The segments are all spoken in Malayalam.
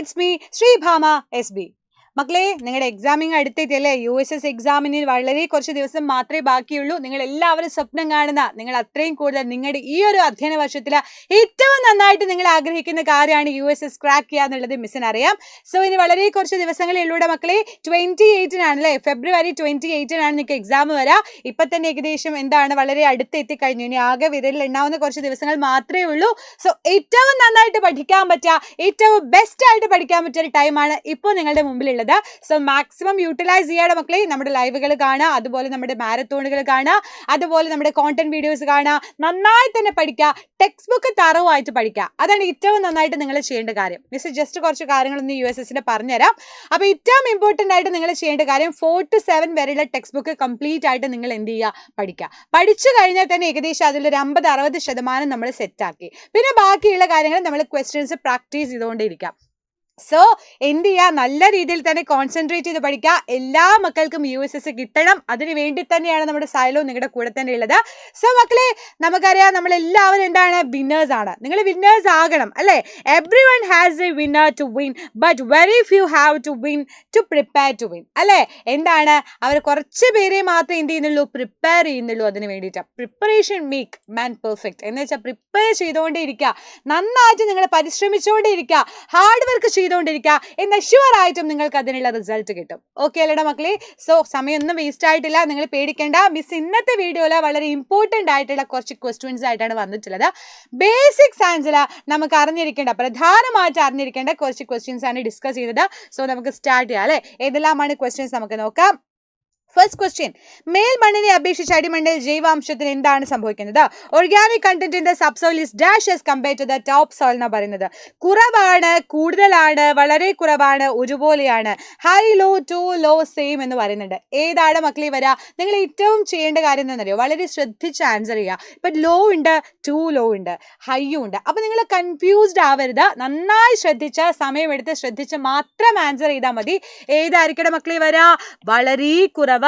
it's me, Sri Bhama SB. മക്കളെ, നിങ്ങളുടെ എക്സാമിങ് അടുത്തേക്കല്ലേ? USS എക്സാമിന് വളരെ കുറച്ച് ദിവസം മാത്രമേ ബാക്കിയുള്ളൂ. നിങ്ങൾ എല്ലാവരും സ്വപ്നം കാണുന്ന, നിങ്ങൾ അത്രയും കൂടുതൽ നിങ്ങളുടെ ഈ ഒരു അധ്യയന വർഷത്തിൽ ഏറ്റവും നന്നായിട്ട് നിങ്ങൾ ആഗ്രഹിക്കുന്ന കാര്യമാണ് USS ക്രാക്ക് ചെയ്യുക എന്നുള്ളത് മിസ്സിന് അറിയാം. സോ ഇനി വളരെ കുറച്ച് ദിവസങ്ങളിലൂടെ മക്കളെ 28-നാണല്ലേ, ഫെബ്രുവരി 28-നാണ് നിങ്ങൾക്ക് എക്സാം വരാം. ഇപ്പം തന്നെ ഏകദേശം എന്താണ് വളരെ അടുത്ത് എത്തിക്കഴിഞ്ഞു. ഇനി ആകെ വിരലിൽ എണ്ണാവുന്ന കുറച്ച് ദിവസങ്ങൾ മാത്രമേ ഉള്ളൂ. സോ ഏറ്റവും നന്നായിട്ട് പഠിക്കാൻ പറ്റുക, ഏറ്റവും ബെസ്റ്റ് ആയിട്ട് പഠിക്കാൻ പറ്റിയ ഒരു ടൈമാണ് ഇപ്പോൾ നിങ്ങളുടെ മുമ്പിലുള്ളത്. സോ മാക്സിമം യൂട്ടിലൈസ് ചെയ്യാതെ മക്കളെ നമ്മുടെ ലൈവുകൾ കാണുക, അതുപോലെ നമ്മുടെ മാരത്തോണുകൾ കാണുക, അതുപോലെ നമ്മുടെ കോണ്ടന്റ് വീഡിയോസ് കാണുക, നന്നായി തന്നെ പഠിക്കുക, ടെക്സ്റ്റ് ബുക്ക് തറവായിട്ട് പഠിക്കുക. അതാണ് ഏറ്റവും നന്നായിട്ട് നിങ്ങൾ ചെയ്യേണ്ട കാര്യം. മിസ് ജസ്റ്റ് കുറച്ച് കാര്യങ്ങളൊന്ന് USSന്റെ പറഞ്ഞുതരാം. അപ്പോൾ ഏറ്റവും ഇമ്പോർട്ടൻ്റ് ആയിട്ട് നിങ്ങൾ ചെയ്യേണ്ട കാര്യം 4 to 7 വരെയുള്ള ടെക്സ്റ്റ് ബുക്ക് കംപ്ലീറ്റ് ആയിട്ട് നിങ്ങൾ എന്ത് ചെയ്യുക, പഠിക്കുക. പഠിച്ചു കഴിഞ്ഞാൽ തന്നെ ഏകദേശം അതിലൊരു 50-60% നമ്മൾ സെറ്റാക്കി. പിന്നെ ബാക്കിയുള്ള കാര്യങ്ങൾ നമ്മൾ ക്വസ്റ്റ്യൻസ് പ്രാക്ടീസ് ചെയ്തുകൊണ്ടിരിക്കാം. സോ എന്ത് ചെയ്യുക, നല്ല രീതിയിൽ തന്നെ കോൺസെൻട്രേറ്റ് ചെയ്ത് പഠിക്കുക. എല്ലാ മക്കൾക്കും USS കിട്ടണം. അതിന് വേണ്ടി തന്നെയാണ് നമ്മുടെ സൈലോ നിങ്ങളുടെ കൂടെ തന്നെ ഉള്ളത്. സോ മക്കളെ, നമുക്കറിയാം നമ്മളെല്ലാവരും എന്താണ്, വിന്നേഴ്സ് ആണ്. നിങ്ങൾ വിന്നേഴ്സ് ആകണം അല്ലേ? Everyone has a winner to win, but very few have to win to prepare to win അല്ലേ? എന്താണ്, അവർ കുറച്ച് പേരെ മാത്രമേ എന്ത് ചെയ്യുന്നുള്ളൂ, പ്രിപ്പയർ ചെയ്യുന്നുള്ളൂ. അതിന് വേണ്ടിയിട്ട് പ്രിപ്പറേഷൻ മേക്ക് മാൻ പെർഫെക്റ്റ് എന്ന് വെച്ചാൽ പ്രിപ്പയർ ചെയ്തുകൊണ്ടേ ഇരിക്കുക, നന്നായിട്ട് നിങ്ങൾ പരിശ്രമിച്ചുകൊണ്ടേ ഇരിക്കുക, ഹാർഡ് വർക്ക് ചെയ്തുകൊണ്ടിരിക്കുക. എന്നാൽ ഷുവർ ആയിട്ടും നിങ്ങൾക്ക് അതിനുള്ള റിസൾട്ട് കിട്ടും. ഓക്കെ അല്ലേടാ മക്കളെ? സോ സമയമൊന്നും വേസ്റ്റ് ആയിട്ടില്ല, നിങ്ങൾ പേടിക്കേണ്ട. മിസ് ഇന്നത്തെ വീഡിയോയിൽ വളരെ ഇമ്പോർട്ടൻ്റ് ആയിട്ടുള്ള കുറച്ച് ക്വസ്റ്റ്യൻസ് ആയിട്ടാണ് വന്നിട്ടുള്ളത്. ബേസിക് സയൻസിൽ നമുക്ക് അറിഞ്ഞിരിക്കേണ്ട, പ്രധാനമായിട്ട് അറിഞ്ഞിരിക്കേണ്ട കുറച്ച് ക്വസ്റ്റ്യൻസ് ആണ് ഡിസ്കസ് ചെയ്തത്. സോ നമുക്ക് സ്റ്റാർട്ട് ചെയ്യാം അല്ലേ? ഏതെല്ലാമാണ് ക്വസ്റ്റ്യൻസ് നമുക്ക് നോക്കാം. ഫസ്റ്റ് ക്വസ്റ്റ്യൻ, മേൽമണ്ണിനെ അപേക്ഷിച്ച് അടിമണ്ണിൽ ജൈവാംശത്തിന് എന്താണ് സംഭവിക്കുന്നത്? Organic content in the subsoil is dash as compared to the top soil എന്നാണ് പറയുന്നത്. കുറവാണ്, കൂടുതലാണ്, വളരെ കുറവാണ്, ഒരുപോലെയാണ്, high low, too low, same എന്ന് പറയുന്നുണ്ട്. ഏതാണ് മക്കളെ വരാ? നിങ്ങൾ ഏറ്റവും ചെയ്യേണ്ട കാര്യം എന്താണെന്നറിയോ? വളരെ ശ്രദ്ധിച്ച് ആൻസർ ചെയ്യുക. ഇപ്പം ലോ ഉണ്ട്, ടു ലോ ഉണ്ട്, ഹൈയും ഉണ്ട്. അപ്പം നിങ്ങൾ കൺഫ്യൂസ്ഡ് ആവരുത്. നന്നായി ശ്രദ്ധിച്ച്, സമയമെടുത്ത് ശ്രദ്ധിച്ച് മാത്രം ആൻസർ ചെയ്താൽ മതി. ഏതായിരിക്കണം മക്കളെ വരാ? വളരെ കുറവ്,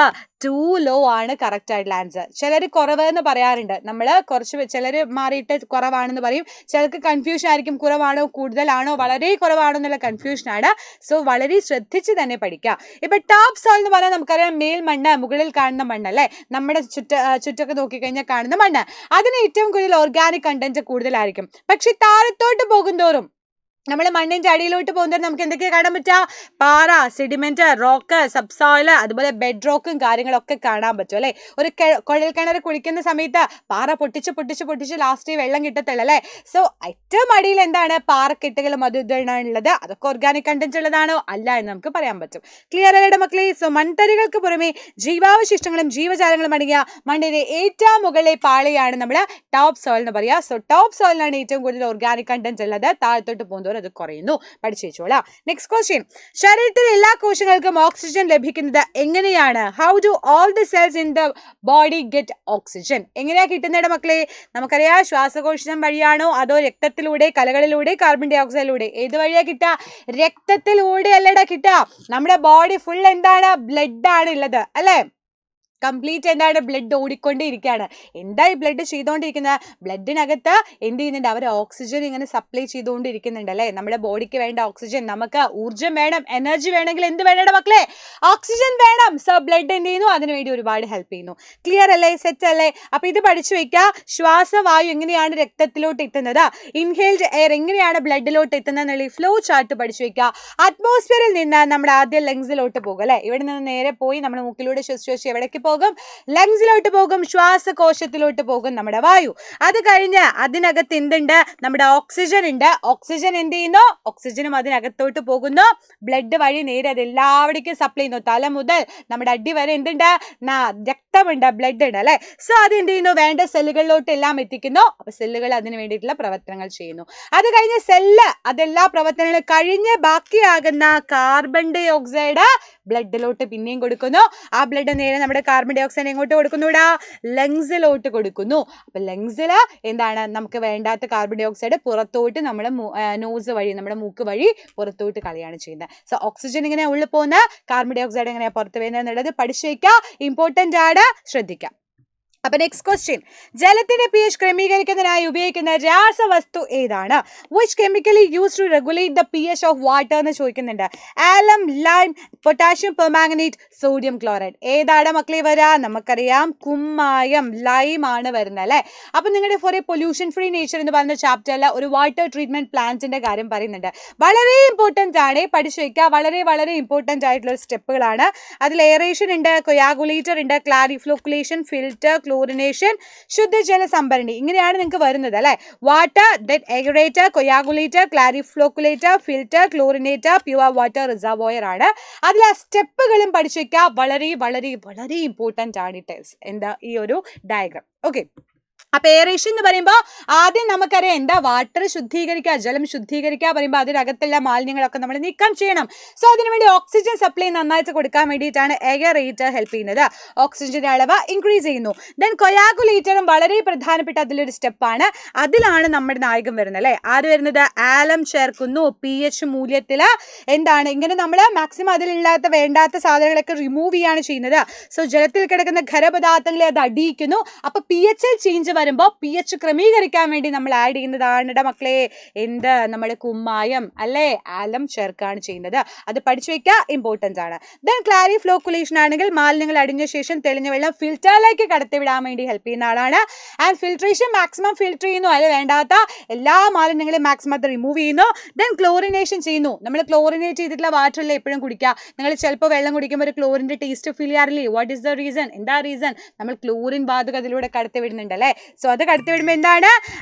ടു ലോ ആണ് കറക്റ്റ് ആയിട്ടുള്ള ആൻസർ. ചിലർ കുറവ് എന്ന് പറയാറുണ്ട്. നമ്മൾ കുറച്ച് ചിലർ മാറിയിട്ട് കുറവാണെന്ന് പറയും. ചിലർക്ക് കൺഫ്യൂഷൻ ആയിരിക്കും, കുറവാണോ കൂടുതലാണോ വളരെ കുറവാണോ എന്നുള്ള കൺഫ്യൂഷനാണ്. സോ വളരെ ശ്രദ്ധിച്ച് തന്നെ പഠിക്കുക. ഇപ്പം ടോപ്പ് സോയിൽ എന്ന് പറഞ്ഞാൽ നമുക്കറിയാം മേൽമണ്ണ്, മുകളിൽ കാണുന്ന മണ്ണ് അല്ലേ? നമ്മുടെ ചുറ്റൊക്കെ നോക്കിക്കഴിഞ്ഞാൽ കാണുന്ന മണ്ണ്. അതിന് ഏറ്റവും കൂടുതൽ ഓർഗാനിക് കണ്ടന്റ് കൂടുതലായിരിക്കും. പക്ഷെ താഴത്തോട്ട് പോകും തോറും, നമ്മൾ മണ്ണിൻ്റെ അടിയിലോട്ട് പോകുന്നവർ നമുക്ക് എന്തൊക്കെയാണ് കാണാൻ പറ്റുക? പാറ, സെഡിമെന്റ്, റോക്ക്, സബ്സോയിൽ, അതുപോലെ ബെഡ് റോക്കും കാര്യങ്ങളൊക്കെ കാണാൻ പറ്റും അല്ലേ? ഒരു കുഴൽക്കിണർ കുളിക്കുന്ന സമയത്ത് പാറ പൊട്ടിച്ച് ലാസ്റ്റ് വെള്ളം കിട്ടത്തുള്ളൂ അല്ലേ? സോ ഏറ്റവും അടിയിൽ എന്താണ്, പാറക്കെട്ടുകളും അത് ഇതാണുള്ളത്. അതൊക്കെ ഓർഗാനിക് കണ്ടന്റ് ഉള്ളതാണോ അല്ല എന്ന് നമുക്ക് പറയാൻ പറ്റും. ക്ലിയർ അല്ലേ മക്കളെ? സോ മൺതരികൾക്ക് പുറമെ ജീവാവശിഷ്ടങ്ങളും ജീവജാലങ്ങളും അടങ്ങിയ മണ്ണിന്റെ ഏറ്റവും മുകളിലെ പാളിയാണ് നമ്മൾ ടോപ്പ് സോയിൽ എന്ന് പറയുക. സോ ടോപ്പ് സോയിലാണ് ഏറ്റവും കൂടുതൽ ഓർഗാനിക് കണ്ടന്റ് ഉള്ളത്. താഴത്തോട്ട് പോകുന്നവർ അത് കുറയുന്നു. പഠിച്ചു വെച്ചോളാം. നെക്സ്റ്റ് ക്വസ്റ്റ്യൻ, ശരീരത്തിലെ എല്ലാ കോശങ്ങൾക്കും ഓക്സിജൻ ലഭിക്കുന്നത് എങ്ങനെയാണ്? How do all the cells in the body get oxygen? എങ്ങനെയാ കിട്ടുന്നത് മക്കളെ? നമുക്കറിയാം ശ്വാസകോശം വഴിയാണോ അതോ രക്തത്തിലൂടെ, കലകളിലൂടെ, കാർബൺ ഡൈ ഓക്സൈഡിലൂടെ? ഏത് വഴിയാ കിട്ടുക? രക്തത്തിലൂടെ അല്ലടാ കിട്ടുക. നമ്മുടെ ബോഡി ഫുൾ എന്താണ്, ബ്ലഡ് ആണ് ഉള്ളത് അല്ലേ? കംപ്ലീറ്റ് എന്താണ്, ബ്ലഡ് ഓടിക്കൊണ്ടേയിരിക്കുകയാണ്. എന്താ ഈ ബ്ലഡ് ചെയ്തുകൊണ്ടിരിക്കുന്നത്? ബ്ലഡിനകത്ത് എന്ത് ചെയ്യുന്നുണ്ട്, അവർ ഓക്സിജൻ ഇങ്ങനെ സപ്ലൈ ചെയ്തുകൊണ്ടിരിക്കുന്നുണ്ട് അല്ലേ? നമ്മുടെ ബോഡിക്ക് വേണ്ട ഓക്സിജൻ, നമുക്ക് ഊർജ്ജം വേണം, എനർജി വേണമെങ്കിൽ എന്ത് വേണം മക്കളെ? ഓക്സിജൻ വേണം. സോ ബ്ലഡ് എന്ത് ചെയ്യുന്നു, അതിനുവേണ്ടി ഒരുപാട് ഹെൽപ്പ് ചെയ്യുന്നു. ക്ലിയർ അല്ലേ? സെറ്റ് അല്ലേ? അപ്പൊ ഇത് പഠിച്ചു വെക്കുക. ശ്വാസവായു എങ്ങനെയാണ് രക്തത്തിലോട്ട് എത്തുന്നത്, ഇൻഹേൽഡ് എയർ എങ്ങനെയാണ് ബ്ലഡിലോട്ട് എത്തുന്നത് എന്നുള്ള ഫ്ലോ ചാർട്ട് പഠിച്ചു വെക്കുക. അറ്റ്മോസ്ഫിയറിൽ നിന്ന് നമ്മുടെ ആദ്യം ലങ്സിലോട്ട് പോകും അല്ലെ? ഇവിടെ നിന്ന് നേരെ പോയി നമ്മൾ മൂക്കിലൂടെ ശ്വസിച്ച് എവിടേക്ക് പോകും? ലങ്സിലോട്ട് പോകും, ശ്വാസകോശത്തിലോട്ട് പോകും നമ്മുടെ വായു. അത് കഴിഞ്ഞ് അതിനകത്ത് എന്തുണ്ട്, നമ്മുടെ ഓക്സിജൻ ഉണ്ട്. ഓക്സിജൻ എന്ത് ചെയ്യുന്നു, ഓക്സിജനും അതിനകത്തോട്ട് പോകുന്നു. ബ്ലഡ് വഴി നേരെ അത് എല്ലാവിടേക്കും സപ്ലൈ ചെയ്യുന്നു. തല മുതൽ നമ്മുടെ അടി വരെ എന്തുണ്ട്, രക്തമുണ്ട്, ബ്ലഡ് ഉണ്ട് അല്ലെ? സോ അത് എന്ത് ചെയ്യുന്നു, വേണ്ട സെല്ലുകളിലോട്ട് എല്ലാം എത്തിക്കുന്നു. അപ്പൊ സെല്ലുകൾ അതിന് വേണ്ടിയിട്ടുള്ള പ്രവർത്തനങ്ങൾ ചെയ്യുന്നു. അത് കഴിഞ്ഞ് സെല്ല് അതെല്ലാ പ്രവർത്തനങ്ങളും കഴിഞ്ഞ് ബാക്കിയാകുന്ന കാർബൺ ഡൈ ഓക്സൈഡ് ബ്ലഡിലോട്ട് പിന്നെയും കൊടുക്കുന്നു. ആ ബ്ലഡ് നേരെ നമ്മുടെ കാർബൺ ഡൈ ഓക്സൈഡ് എങ്ങോട്ട് കൊടുക്കുന്നുടാ, ലങ്സിലോട്ട് കൊടുക്കുന്നു. അപ്പൊ ലങ്സിൽ എന്താണ്, നമുക്ക് വേണ്ടാത്ത കാർബൺ ഡൈ ഓക്സൈഡ് പുറത്തോട്ട് നമ്മുടെ നോസ് വഴി, നമ്മുടെ മൂക്ക് വഴി പുറത്തോട്ട് കളയാണ് ചെയ്യുന്നത്. സോ ഓക്സിജൻ ഇങ്ങനെ ഉള്ളിൽ പോകുന്ന, കാർബൺ ഡൈ ഓക്സൈഡ് എങ്ങനെയാ പുറത്ത് വരുന്നത് എന്നുള്ളത് പഠിച്ചു വയ്ക്കുക. ഇമ്പോർട്ടൻ്റ് ആണ്, ശ്രദ്ധിക്കാം. അപ്പൊ നെക്സ്റ്റ് ക്വസ്റ്റ്യൻ, ജലത്തിന്റെ പി എച്ച് ക്രമീകരിക്കുന്നതിനായി ഉപയോഗിക്കുന്ന രാസവസ്തു ഏതാണ്? Which chemically use to regulate the P H of water എന്ന് ചോദിക്കുന്നുണ്ട്. Alum, lime, potassium permanganate, sodium chloride. ഏതാണ് മക്കളെ വരാ? നമുക്കറിയാം കുമ്മായം, ലൈം ആണ് വരുന്നത് അല്ലെ. അപ്പൊ നിങ്ങളുടെ for a pollution free nature എന്ന് പറയുന്ന ചാപ്റ്ററിൽ ഒരു വാട്ടർ ട്രീറ്റ്മെന്റ് പ്ലാന്റിന്റെ കാര്യം പറയുന്നുണ്ട്. വളരെ ഇമ്പോർട്ടന്റ് ആണ്, പഠിച്ചു വെക്കുക. വളരെ വളരെ ഇമ്പോർട്ടന്റ് ആയിട്ടുള്ള സ്റ്റെപ്പുകളാണ്. അതിൽ എയറേഷൻ ഉണ്ട്, കൊയാഗുലേറ്റർ ഉണ്ട്, ക്ലാരിഫ്ലോക്കുലേഷൻ, ഫിൽറ്റർ, ക്ലോറിനേഷൻ, ശുദ്ധജല സംഭരണി. ഇങ്ങനെയാണ് നിങ്ങൾക്ക് വരുന്നത് അല്ലെ. Water, then aerator, coagulator, clariflocculator, filter, chlorinator, pure water reservoir ആണ്. അതിൽ ആ സ്റ്റെപ്പുകളും പഠിച്ചു വെക്കുക. വളരെ വളരെ വളരെ ഇമ്പോർട്ടന്റ് ആണ് എന്താ ഈ ഒരു ഡയഗ്രാം. ഓക്കെ, അപ്പൊ എയറേഷൻ എന്ന് പറയുമ്പോൾ ആദ്യം നമുക്കറിയാം എന്താ, വാട്ടർ ശുദ്ധീകരിക്കുക, ജലം ശുദ്ധീകരിക്കുക പറയുമ്പോൾ അതിനകത്തുള്ള മാലിന്യങ്ങളൊക്കെ നമ്മൾ നീക്കം ചെയ്യണം. സോ അതിനുവേണ്ടി ഓക്സിജൻ സപ്ലൈ നന്നായിട്ട് കൊടുക്കാൻ വേണ്ടിയിട്ടാണ് എയറേറ്റർ ഹെൽപ്പ് ചെയ്യുന്നത്. ഓക്സിജന്റെ അളവ് ഇൻക്രീസ് ചെയ്യുന്നു. ദെൻ കൊയാഗുലേറ്ററും വളരെ പ്രധാനപ്പെട്ട അതിലൊരു സ്റ്റെപ്പാണ്. അതിലാണ് നമ്മുടെ നായകൻ വരുന്നത് അല്ലെ. ആര് വരുന്നത്? ആലം ചേർക്കുന്നു. പി എച്ച് മൂല്യത്തില് എന്താണ് ഇങ്ങനെ നമ്മൾ മാക്സിമം അതിലില്ലാത്ത വേണ്ടാത്ത സാധനങ്ങളൊക്കെ റിമൂവ് ചെയ്യാണ് ചെയ്യുന്നത്. സോ ജലത്തിൽ കിടക്കുന്ന ഖരപദാർത്ഥങ്ങളെ അത് അടിയിക്കുന്നു. അപ്പൊ പി എച്ചിൽ ചേഞ്ച് വരുമ്പോൾ പി എച്ച് ക്രമീകരിക്കാൻ വേണ്ടി നമ്മൾ ആഡ് ചെയ്യുന്നതാണ് മക്കളെ എന്ത്, നമ്മുടെ കുമ്മായം അല്ലെ, ആലം ചേർക്കാണ് ചെയ്യുന്നത്. അത് പഠിച്ചു വെക്കുക, ഇമ്പോർട്ടൻസ് ആണ്. ദെൻ ക്ലാരിഫ്ലോക്കുലേഷൻ ആണെങ്കിൽ മാലിന്യങ്ങൾ അടിഞ്ഞ ശേഷം തെളിഞ്ഞ വെള്ളം ഫിൽറ്ററിലേക്ക് കടത്തിവിടാൻ വേണ്ടി ഹെൽപ്പ് ചെയ്യുന്ന ആളാണ്. ആൻഡ് ഫിൽട്രേഷൻ മാക്സിമം ഫിൽറ്റർ ചെയ്യുന്നു, അതിൽ വേണ്ടാത്ത എല്ലാ മാലിന്യങ്ങളെയും മാക്സിമം അത് റിമൂവ് ചെയ്യുന്നു. ദെൻ ക്ലോറിനേഷൻ ചെയ്യുന്നു. നമ്മൾ ക്ലോറിനേറ്റ് ചെയ്തിട്ടുള്ള വാട്ടറിൽ എപ്പോഴും കുടിക്കുക. നിങ്ങൾ ചിലപ്പോൾ വെള്ളം കുടിക്കുമ്പോൾ ഒരു ക്ലോറിന്റെ ടേസ്റ്റ് ഫീൽ ചെയ്യാറില്ലേ? What is the reason? എന്താ റീസൺ? നമ്മൾ ക്ലോറിൻ വാതകം അതിലൂടെ കടത്തിവിടുന്നുണ്ട് അല്ലെ. സോ അത് കടത്തിവിടുമ്പോൾ എന്താണ്,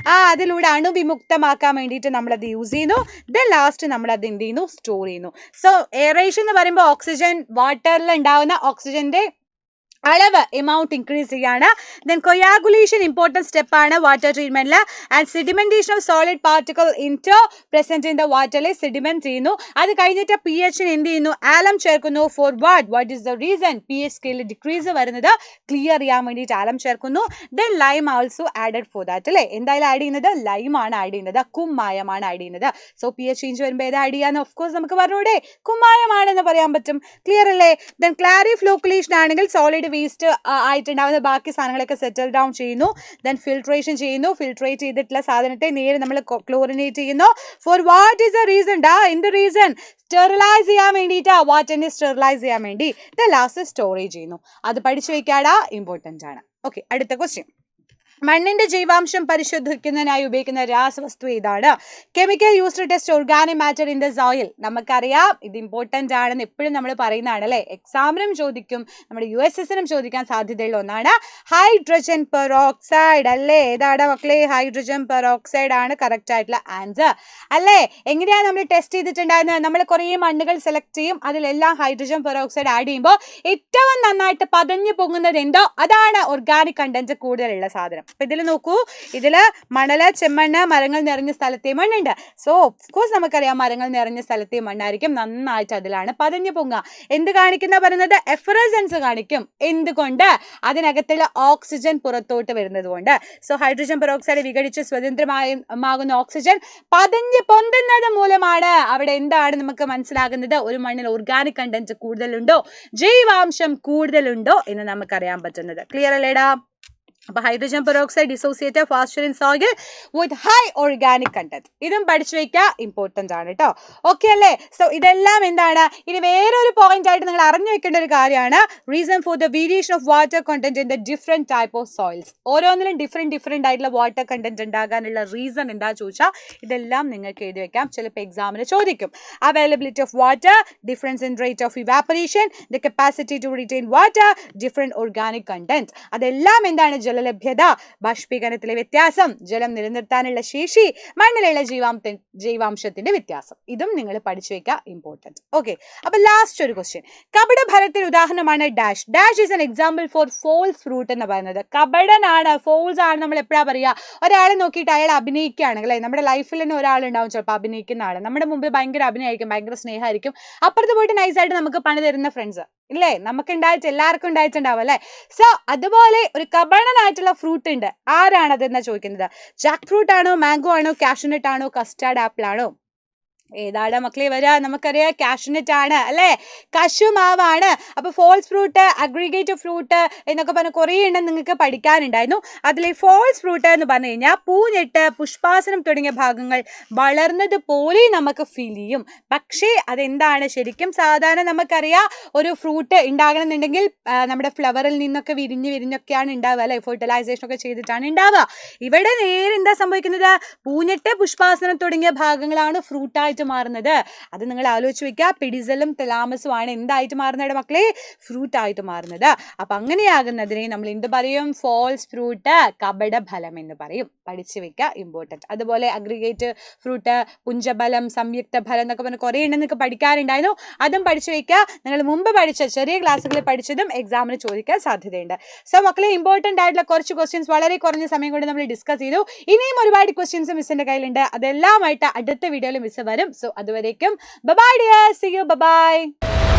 അതിലൂടെ അണുവിമുക്തമാക്കാൻ വേണ്ടിയിട്ട് നമ്മളത് യൂസ് ചെയ്യുന്നു. ദെൻ ലാസ്റ്റ് നമ്മളത് എന്ത് ചെയ്യുന്നു? സ്റ്റോർ ചെയ്യുന്നു. സോ എയറേഷൻ എന്ന് പറയുമ്പോൾ ഓക്സിജൻ, വാട്ടറിൽ ഉണ്ടാവുന്ന ഓക്സിജന്റെ അളവ് എമൗണ്ട് ഇൻക്രീസ് ചെയ്യാണ്. ദെൻ കൊയാഗുലേഷൻ ഇമ്പോർട്ടൻറ്റ് സ്റ്റെപ്പാണ് വാട്ടർ ട്രീറ്റ്മെന്റിൽ. And sedimentation of solid particle into present in the വാട്ടറിൽ സെഡിമെന്റ് ചെയ്യുന്നു. അത് കഴിഞ്ഞിട്ട് പി എച്ചിന് എന്ത് ചെയ്യുന്നു? ആലം ചേർക്കുന്നു. For what is the reason? P H scale decrease വരുന്നത് ക്ലിയർ ചെയ്യാൻ വേണ്ടിയിട്ട് ആലം ചേർക്കുന്നു. Then lime also added for that അല്ലേ. എന്തായാലും ആഡ് ചെയ്യുന്നത് ലൈമാണ് ആഡ് ചെയ്യുന്നത്, കുമ്മായമാണ് ആഡ് ചെയ്യുന്നത്. സോ പി എച്ച് ചേഞ്ച് വരുമ്പോൾ ഏതാ ആഡ് ചെയ്യാന്ന് ഓഫ് കോഴ്സ് നമുക്ക് പറഞ്ഞൂടെ, കുമ്മായമാണെന്ന് പറയാൻ പറ്റും. ക്ലിയർ അല്ലേ? ദെൻ ക്ലാരിഫ്ലോക്കുലേഷൻ ആണെങ്കിൽ സോളിഡ് വേസ്റ്റ് ആയിട്ടുണ്ടാവുന്ന ബാക്കി സാധനങ്ങളൊക്കെ സെറ്റിൽ ഡൗൺ ചെയ്യുന്നു. ദെൻ ഫിൽട്രേഷൻ ചെയ്യുന്നു. ഫിൽട്രേറ്റ് ചെയ്തിട്ടുള്ള സാധനത്തെ നേരെ നമ്മൾ ക്ലോറിനേറ്റ് ചെയ്യുന്നു. For what is the reason? എന്ത് റീസൺ? സ്റ്റെറിലൈസ് ചെയ്യാൻ വേണ്ടിയിട്ട്, വാട്ടറിനെ സ്റ്റെറിലൈസ് ചെയ്യാൻ വേണ്ടി. ദെൻ ലാസ്റ്റ് സ്റ്റോറേജ് ചെയ്യുന്നു. അത് പഠിച്ചു വെക്കാടാ, ഇമ്പോർട്ടൻ്റ് ആണ്. ഓക്കെ, അടുത്ത ക്വസ്റ്റ്യൻ, മണ്ണിന്റെ ജൈവാംശം പരിശോധിക്കുന്നതിനായി ഉപയോഗിക്കുന്ന രാസവസ്തു ഏതാണ്? Chemical use to test organic matter in the soil. നമുക്കറിയാം ഇത് ഇമ്പോർട്ടന്റ് ആണെന്ന് എപ്പോഴും നമ്മൾ പറയുന്നതാണ് അല്ലെ. എക്സാമിനും ചോദിക്കും, നമ്മുടെ USSനും ചോദിക്കാൻ സാധ്യതയുള്ള ഒന്നാണ് ഹൈഡ്രജൻ പെറോക്സൈഡ് അല്ലേ. ഏതാണ് മക്കളെ? ഹൈഡ്രജൻ പെറോക്സൈഡ് ആണ് കറക്റ്റ് ആയിട്ടുള്ള ആൻസർ അല്ലേ. എങ്ങനെയാണ് നമ്മൾ ടെസ്റ്റ് ചെയ്തിട്ടുണ്ടായിരുന്നത്? നമ്മൾ കുറേ മണ്ണുകൾ സെലക്ട് ചെയ്യും, അതിലെല്ലാം ഹൈഡ്രജൻ പെറോക്സൈഡ് ആഡ് ചെയ്യുമ്പോൾ ഏറ്റവും നന്നായിട്ട് പതഞ്ഞു പൊങ്ങുന്നത് എന്തോ അതാണ് ഓർഗാനിക് കണ്ടന്റ് കൂടുതലുള്ള സാധനം. അപ്പൊ ഇതിൽ നോക്കൂ, ഇതില് മണല്, ചെമ്മണ്ണ്, മരങ്ങൾ നിറഞ്ഞ സ്ഥലത്തെ മണ്ണുണ്ട്. സോ ഓഫ്കോഴ്സ് നമുക്കറിയാം മരങ്ങൾ നിറഞ്ഞ സ്ഥലത്തെ മണ്ണായിരിക്കും നന്നായിട്ട് അതിലാണ് പതഞ്ഞു പൊങ്ങുക. എന്ത് കാണിക്കുന്ന പറയുന്നത്? എഫറസൻസ് കാണിക്കും. എന്തുകൊണ്ട്? അതിനകത്തുള്ള ഓക്സിജൻ പുറത്തോട്ട് വരുന്നത് കൊണ്ട്. സോ ഹൈഡ്രജൻ പെറോക്സൈഡ് വിഘടിച്ച് സ്വതന്ത്രമാകുന്ന ഓക്സിജൻ പതഞ്ഞ് പൊന്തുന്നത് മൂലമാണ് അവിടെ എന്താണ് നമുക്ക് മനസ്സിലാകുന്നത്? ഒരു മണ്ണിൽ ഓർഗാനിക് കണ്ടന്റ് കൂടുതലുണ്ടോ, ജൈവാംശം കൂടുതലുണ്ടോ എന്ന് നമുക്കറിയാൻ പറ്റുന്നത്. ക്ലിയർ അല്ലേടാ? അപ്പൊ hydrogen peroxide dissociated faster in soil with high organic content. ഇതും പഠിച്ചു വെക്കുക, ഇമ്പോർട്ടന്റ് ആണ് കേട്ടോ. ഓക്കെ അല്ലേ? സോ ഇതെല്ലാം എന്താണ്? ഇനി വേറൊരു പോയിന്റ് ആയിട്ട് നിങ്ങൾ അറിഞ്ഞു വെക്കേണ്ട ഒരു കാര്യമാണ് reason for the variation of water content in the different type of soils. ഓരോന്നിലും ഡിഫറെന്റ് ആയിട്ടുള്ള വാട്ടർ കണ്ടന്റ് ഉണ്ടാകാനുള്ള റീസൺ എന്താ ചോദിച്ചാൽ ഇതെല്ലാം നിങ്ങൾക്ക് എഴുതി വെക്കാം. ചിലപ്പോൾ എക്സാമിന് ചോദിക്കും. Availability of water, difference in rate of evaporation, the capacity to retain water, different organic content. അതെല്ലാം എന്താണ്? ജലലഭ്യത, ബാഷ്പീകരണത്തിലെ വ്യത്യാസം, ജലം നിലനിർത്താനുള്ള ശേഷി, മണ്ണിലുള്ള ജൈവാംശത്തിന്റെ വ്യത്യാസം. ഇതും നിങ്ങൾ പഠിച്ചു വെക്കുക, ഇമ്പോർട്ടന്റ്. ഓക്കെ, അപ്പൊ ലാസ്റ്റ് ഒരു ക്വസ്റ്റ്യൻ, കപടഫലത്തിന് ഉദാഹരണമാണ് dash. Dash is an example for false fruit എന്ന് പറയുന്നത്. കപടനാണ്, ഫോൾസ് ആണ് നമ്മൾ എപ്പോഴാ പറയുക? ഒരാളെ നോക്കിയിട്ട് അയാൾ അഭിനയിക്കുകയാണെങ്കിൽ, നമ്മുടെ ലൈഫിൽ തന്നെ ഒരാളുണ്ടാവും ചിലപ്പോൾ അഭിനയിക്കുന്ന ആൾ, നമ്മുടെ മുമ്പിൽ ഭയങ്കര അഭിനയമായിരിക്കും, ഭയങ്കര സ്നേഹമായിരിക്കും, അപ്പുറത്ത് പോയിട്ട് നൈസായിട്ട് നമുക്ക് പണി തരുന്ന ഫ്രണ്ട്സ് ഇല്ലേ? നമുക്ക് ഉണ്ടായിട്ട് എല്ലാവർക്കും ഉണ്ടായിട്ടുണ്ടാവും അല്ലെ. സോ അതുപോലെ ഒരു കപടനായിട്ടുള്ള ഫ്രൂട്ട് ഉണ്ട്. ആരാണതെന്നാ ചോദിക്കുന്നത്? ജാക്ക് ഫ്രൂട്ട് ആണോ, മാംഗോ ആണോ, കാഷ്യൂനട്ട് ആണോ, കസ്റ്റാർഡ് ആപ്പിൾ ആണോ? ഏതാണ് മക്കളെ വരിക? നമുക്കറിയാം കാഷ്നട്ട് ആണ് അല്ലെ, കശുമാവാണ്. അപ്പൊ ഫോൾസ് ഫ്രൂട്ട്, അഗ്രിഗേറ്റ് ഫ്രൂട്ട് എന്നൊക്കെ പറഞ്ഞ കുറേ എണ്ണം നിങ്ങൾക്ക് പഠിക്കാനുണ്ടായിരുന്നു. അതിൽ ഫോൾസ് ഫ്രൂട്ട് എന്ന് പറഞ്ഞു കഴിഞ്ഞാൽ പൂഞ്ഞെട്ട്, പുഷ്പാസനം തുടങ്ങിയ ഭാഗങ്ങൾ വളർന്നതുപോലെ നമുക്ക് ഫീൽ ചെയ്യും. പക്ഷേ അതെന്താണ് ശരിക്കും? സാധാരണ നമുക്കറിയാം ഒരു ഫ്രൂട്ട് ഉണ്ടാകണമെന്നുണ്ടെങ്കിൽ നമ്മുടെ ഫ്ലവറിൽ നിന്നൊക്കെ വിരിഞ്ഞൊക്കെയാണ് ഉണ്ടാവുക അല്ലെ, ഫെർട്ടിലൈസേഷൻ ഒക്കെ ചെയ്തിട്ടാണ് ഉണ്ടാവുക. ഇവിടെ നേരെ എന്താ സംഭവിക്കുന്നത്? പൂഞ്ഞെട്ട്, പുഷ്പാസനം തുടങ്ങിയ ഭാഗങ്ങളാണ് ഫ്രൂട്ടായിട്ട് മാറുന്നത്. അത് നിങ്ങൾ ആലോചിച്ച് വെക്കുക. പെഡിസലും തലാമസും ആണ് എന്തായിട്ട് മാറുന്നത് മക്കളെ? ഫ്രൂട്ട് ആയിട്ട് മാറുന്നത്. അപ്പൊ അങ്ങനെയാകുന്നതിനെ നമ്മൾ എന്ത് പറയും? ഫോൾസ് ഫ്രൂട്ട്, കപടഫലം എന്ന് പറയും. പഠിച്ചു വെക്കുക, ഇമ്പോർട്ടൻറ്റ്. അതുപോലെ അഗ്രിഗേറ്റ് ഫ്രൂട്ട്, പുഞ്ചഫലം, സംയുക്ത ഫലം എന്നൊക്കെ പറഞ്ഞ് കുറേ എണ്ണം നിങ്ങൾക്ക് പഠിക്കാറുണ്ടായിരുന്നു. അതും പഠിച്ചു വെക്കുക. നിങ്ങൾ മുമ്പ് പഠിച്ച ചെറിയ ക്ലാസ്സുകളിൽ പഠിച്ചതും എക്സാമിന് ചോദിക്കാൻ സാധ്യതയുണ്ട്. സോ മക്കളെ, ഇമ്പോർട്ടൻ്റ് ആയിട്ടുള്ള കുറച്ച് ക്വസ്റ്റ്യൻസ് വളരെ കുറഞ്ഞ സമയം കൊണ്ട് നമ്മൾ ഡിസ്കസ് ചെയ്തു. ഇനിയും ഒരുപാട് ക്വസ്റ്റ്യൻസ് മിസ്സിന്റെ കയ്യിലുണ്ട്. അതെല്ലാമായിട്ട് അടുത്ത വീഡിയോയിൽ മിസ് വരും. സോ അതുവരേക്കും bye dear, see you, by.